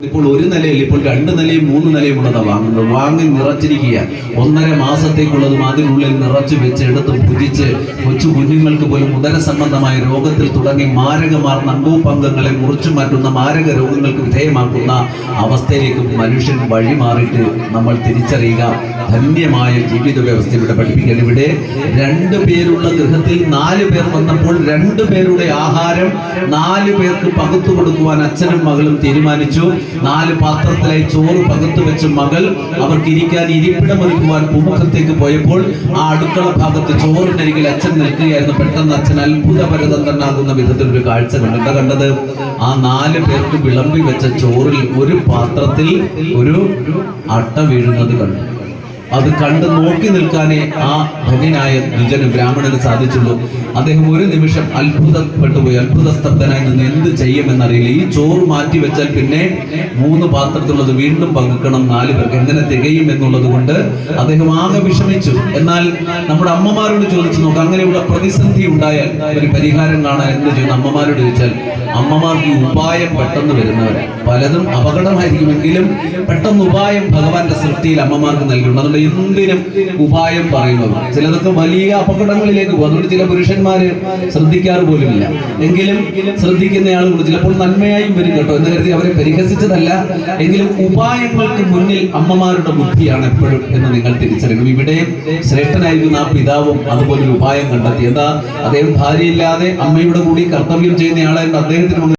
ഇപ്പോൾ ഒരു നിലയിൽ ഇപ്പോൾ 2 നിലയും 3 നിലയും ഉള്ളതാണ് വാങ്ങുന്നത്. വാങ്ങി നിറച്ചിരിക്കുക. 1.5 മാസത്തേക്കുള്ളതും അതിനുള്ളിൽ നിറച്ച് വെച്ച് എടുത്ത് ഭുജിച്ച് കൊച്ചു കുഞ്ഞുങ്ങൾക്ക് പോലും ഉദര സംബന്ധമായ രോഗത്തിൽ തുടങ്ങി മാരകമാർന്ന അംഗോപംഗങ്ങളെ മുറിച്ചു മാറ്റുന്ന മാരക രോഗങ്ങൾക്ക് വിധേയമാക്കുന്ന അവസ്ഥയിലേക്ക് മനുഷ്യൻ വഴിമാറിയിട്ട് നമ്മൾ തിരിച്ചറിയുക. ധന്യമായ ജീവിത വ്യവസ്ഥ ഇവിടെ പഠിപ്പിക്കാൻ. ഇവിടെ 2 പേരുള്ള ഗൃഹത്തിൽ 4 പേർ വന്നപ്പോൾ 2 പേരുടെ ആഹാരം 4 പേർക്ക് പകുത്തു കൊടുക്കുവാൻ അച്ഛനും മകളും തീരുമാനിച്ചു. 4 പാത്രത്തിലായി ചോറ് പകുത്തു വെച്ച് മകൾ അവർക്ക് ഇരിക്കാൻ ഇരിപ്പിടമൊരുക്കുവാൻ പൂമുഖത്തേക്ക് പോയപ്പോൾ ആ അടുക്കള ഭാഗത്ത് ചോറിനരികിൽ അച്ഛൻ നിൽക്കുകയായിരുന്നു. പെട്ടെന്ന് അച്ഛൻ അത്ഭുതപരിതം തന്നാകുന്ന വിധത്തിൽ ഒരു കാഴ്ച കണ്ടു. എന്താ കണ്ടത്? ആ 4 പേർക്ക് വിളമ്പി വെച്ച ചോറിൽ ഒരു പാത്രത്തിൽ ഒരു അട്ട വീഴുന്നത് കണ്ടു. അത് കണ്ട് നോക്കി നിൽക്കാനേ ആ ധന്യനായ ദ്വിജന് ബ്രാഹ്മണന് സാധിച്ചുള്ളൂ. അദ്ദേഹം ഒരു നിമിഷം അത്ഭുതപ്പെട്ടുപോയി. അത്ഭുതസ്തബ്ധനായി നിന്ന് എന്ത് ചെയ്യുമെന്നറിയില്ല. ഈ ചോറ് മാറ്റി വെച്ചാൽ പിന്നെ 3 പാത്രത്തിലുള്ളത് വീണ്ടും പകുക്കണം 4 പേർക്ക് എങ്ങനെ തികയും എന്നുള്ളത് കൊണ്ട് അദ്ദേഹം ആകെ വിഷമിച്ചു. എന്നാൽ നമ്മുടെ അമ്മമാരോട് ചോദിച്ചു നോക്കാം, അങ്ങനെയുള്ള പ്രതിസന്ധി ഉണ്ടായാൽ ഒരു പരിഹാരം കാണാൻ എന്ത് ചെയ്യുന്നു? അമ്മമാരോട് ചോദിച്ചാൽ അമ്മമാർക്ക് ഈ ഉപായം പെട്ടെന്ന് വരുന്നവരാണ്. പലതും അപകടമായിരിക്കുമെങ്കിലും പെട്ടെന്ന് ഉപായം ഭഗവാന്റെ സൃഷ്ടിയിൽ അമ്മമാർക്ക് നൽകിയിട്ടുണ്ട്. അതുകൊണ്ട് എന്തിനും ഉപായം പറയുന്നത്. ചിലതൊക്കെ വലിയ അപകടങ്ങളിലേക്ക് പോകും. അതുകൊണ്ട് ചില പുരുഷന്മാര് ശ്രദ്ധിക്കാറ് പോലുമില്ല. എങ്കിലും ശ്രദ്ധിക്കുന്ന ആളുകൾ ചിലപ്പോൾ നന്മയായും വരും കേട്ടോ എന്ന് കരുതി അവരെ പരിഹസിച്ചതല്ല. എങ്കിലും ഉപായങ്ങൾക്ക് മുന്നിൽ അമ്മമാരുടെ ബുദ്ധിയാണ് എപ്പോഴും എന്ന് നിങ്ങൾ തിരിച്ചറിയണം. ഇവിടെ ശ്രേഷ്ഠനായിരിക്കുന്ന ആ പിതാവും അതുപോലൊരു ഉപായം കണ്ടെത്തി. എന്താ? അദ്ദേഹം ഭാര്യയില്ലാതെ അമ്മയുടെ കൂടി കർത്തവ്യം ചെയ്യുന്ന ആളായിരുന്നു. അദ്ദേഹത്തിന്